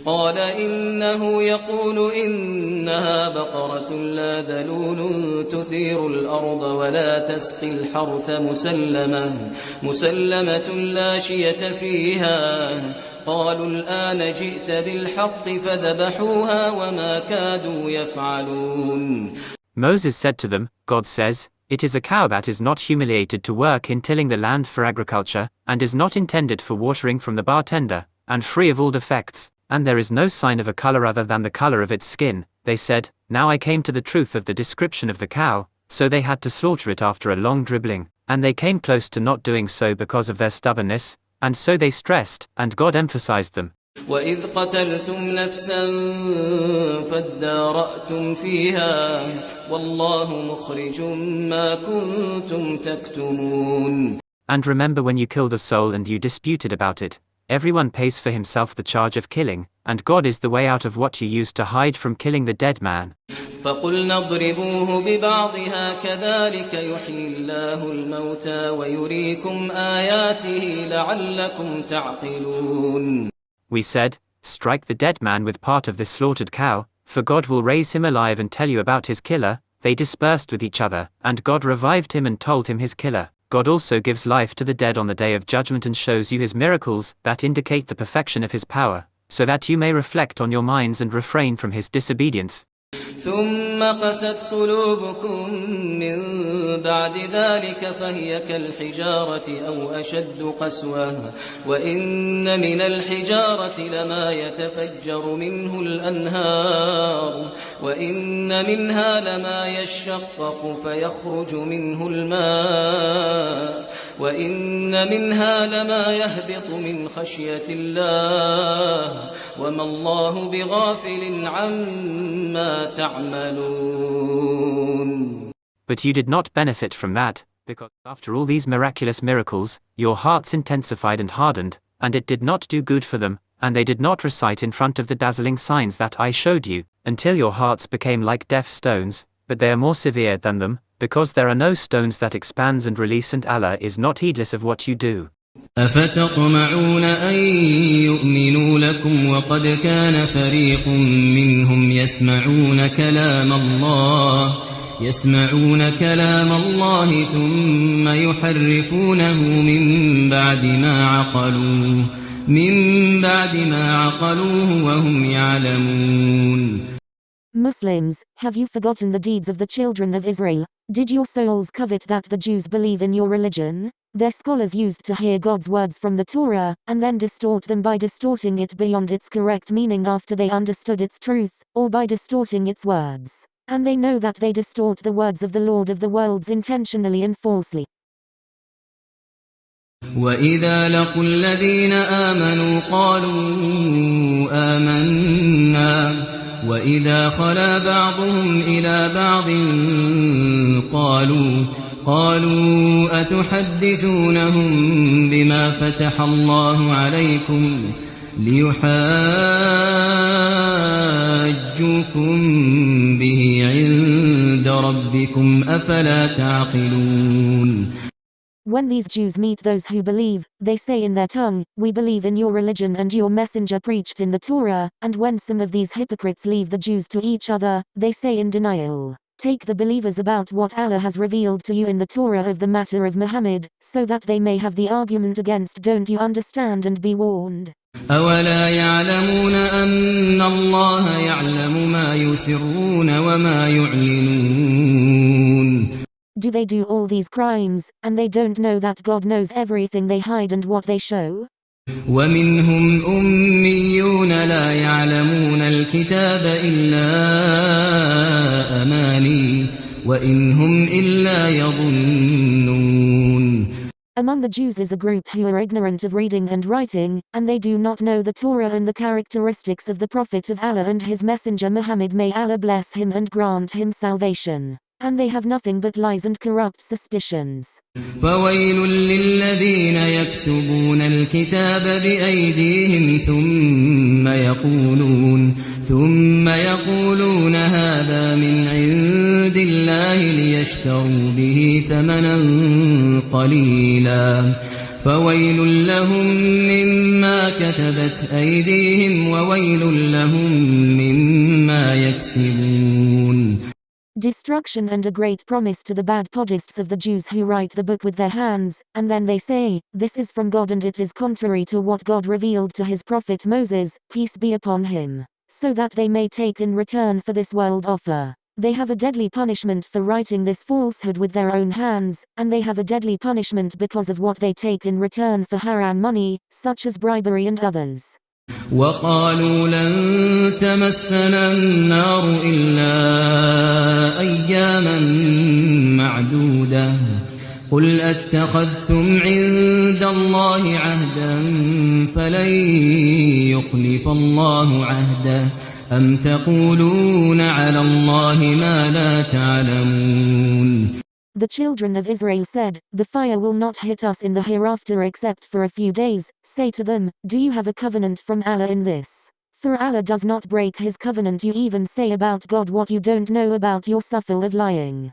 قال إنه يقول إنها بقرة لا ذلول تثير الأرض ولا تسقي الحرث مسلمة لا شية فيها قالوا الآن جئت بالحق فذبحوها وما كادوا يفعلون. Moses said to them, God says, "It is a cow that is not humiliated to work in tilling the land for agriculture, and is not intended for watering from the bartender, and free of all defects, and there is no sign of a color other than the color of its skin." They said, "Now I came to the truth of the description of the cow," so they had to slaughter it after a long dribbling, and they came close to not doing so because of their stubbornness, and so they stressed, and God emphasized them. وَإِذْ قَتَلْتُمْ نَفْسًا فَادَّارَأْتُمْ فِيهَا وَاللَّهُ مُخْرِجٌ مَا كُنْتُمْ تَكْتُمُونَ. And remember when you killed a soul and you disputed about it. Everyone pays for himself the charge of killing, and God is the way out of what you used to hide from killing the dead man. فَقُلْنَا اضْرِبُوهُ بِبَعْضِهَا كَذَلِكَ يُحْيِي اللَّهُ الْمَوْتَى وَيُرِيكُمْ آيَاتِهِ لَعَلَّكُمْ تَعْقِلُونَ. We said, strike the dead man with part of this slaughtered cow, for God will raise him alive and tell you about his killer. They dispersed with each other, and God revived him and told him his killer. God also gives life to the dead on the day of judgment and shows you his miracles that indicate the perfection of his power, so that you may reflect on your minds and refrain from his disobedience. ثم قست قلوبكم من بعد ذلك فهي كالحجارة أو أشد قسوة وإن من الحجارة لما يتفجر منه الأنهار وإن منها لما يشقق فيخرج منه الماء وإن منها لما يهبط من خشية الله وما الله بغافل عما تعملون. But you did not benefit from that, because after all these miraculous miracles, your hearts intensified and hardened, and it did not do good for them, and they did not recite in front of the dazzling signs that I showed you, until your hearts became like deaf stones, but they are more severe than them, because there are no stones that expands and release, and Allah is not heedless of what you do. أفتطمعون أن يؤمنوا لكم وقد كان فريق منهم يسمعون كلام الله ثم يحرفونه من بعد ما عقلوه وهم يعلمون. Muslims, have you forgotten the deeds of the children of Israel? Did your souls covet that the Jews believe in your religion? Their scholars used to hear God's words from the Torah, and then distort them by distorting it beyond its correct meaning after they understood its truth, or by distorting its words. And they know that they distort the words of the Lord of the worlds intentionally and falsely. وَإِذَا لَقُوا الَّذِينَ آمَنُوا قَالُوا آمَنَّا وَإِذَا خَلَا بَعْضُهُمْ إِلَى بَعْضٍ قالوا أتحدثونهم بما فتح الله عليكم ليحاجوكم به عند ربكم أفلا تعقلون. When these Jews meet those who believe, they say in their tongue, "We believe in your religion and your messenger preached in the Torah," and when some of these hypocrites leave the Jews to each other, they say in denial, "Take the believers about what Allah has revealed to you in the Torah of the matter of Muhammad, so that they may have the argument against. Don't you understand and be warned?" أَوَلَا يَعْلَمُونَ أَنَّ اللَّهَ يَعْلَمُ مَا يُسِرُّونَ وَمَا يُعْلِنُونَ. Do they do all these crimes, and they don't know that God knows everything they hide and what they show? وَمِنْهُمْ أُمِّيُّونَ لَا يَعْلَمُونَ الْكِتَابَ إِلَّا أَمَانِيَّ وَإِنْ هُمْ إِلَّا يَظُنُّونَ. Among the Jews is a group who are ignorant of reading and writing, and they do not know the Torah and the characteristics of the Prophet of Allah and his messenger Muhammad, may Allah bless him and grant him salvation. And they have nothing but lies and corrupt suspicions. فَوَيْلٌ لِّلَّذِينَ يَكْتُبُونَ الْكِتَابَ بِأَيْدِيهِمْ ثُمَّ يَقُولُونَ هَذَا مِنْ عِندِ اللَّهِ لِيَشْتَرُوا بِهِ ثَمَنًا قَلِيلًا فَوَيْلٌ لَّهُم مِّمَّا كتبت أيديهم وويل لهم مما يكسبون. Destruction and a great promise to the bad podists of the Jews who write the book with their hands, and then they say, this is from God and it is contrary to what God revealed to his prophet Moses, peace be upon him, so that they may take in return for this world offer. They have a deadly punishment for writing this falsehood with their own hands, and they have a deadly punishment because of what they take in return for haram money, such as bribery and others. وقالوا لن تمسنا النار إلا أياما معدودة قل أتخذتم عند الله عهدا فلن يخلف الله عهده أم تقولون على الله ما لا تعلمون. The children of Israel said, the fire will not hit us in the hereafter except for a few days. Say to them, do you have a covenant from Allah in this? For Allah does not break his covenant. You even say about God what you don't know about, you're so full of lying.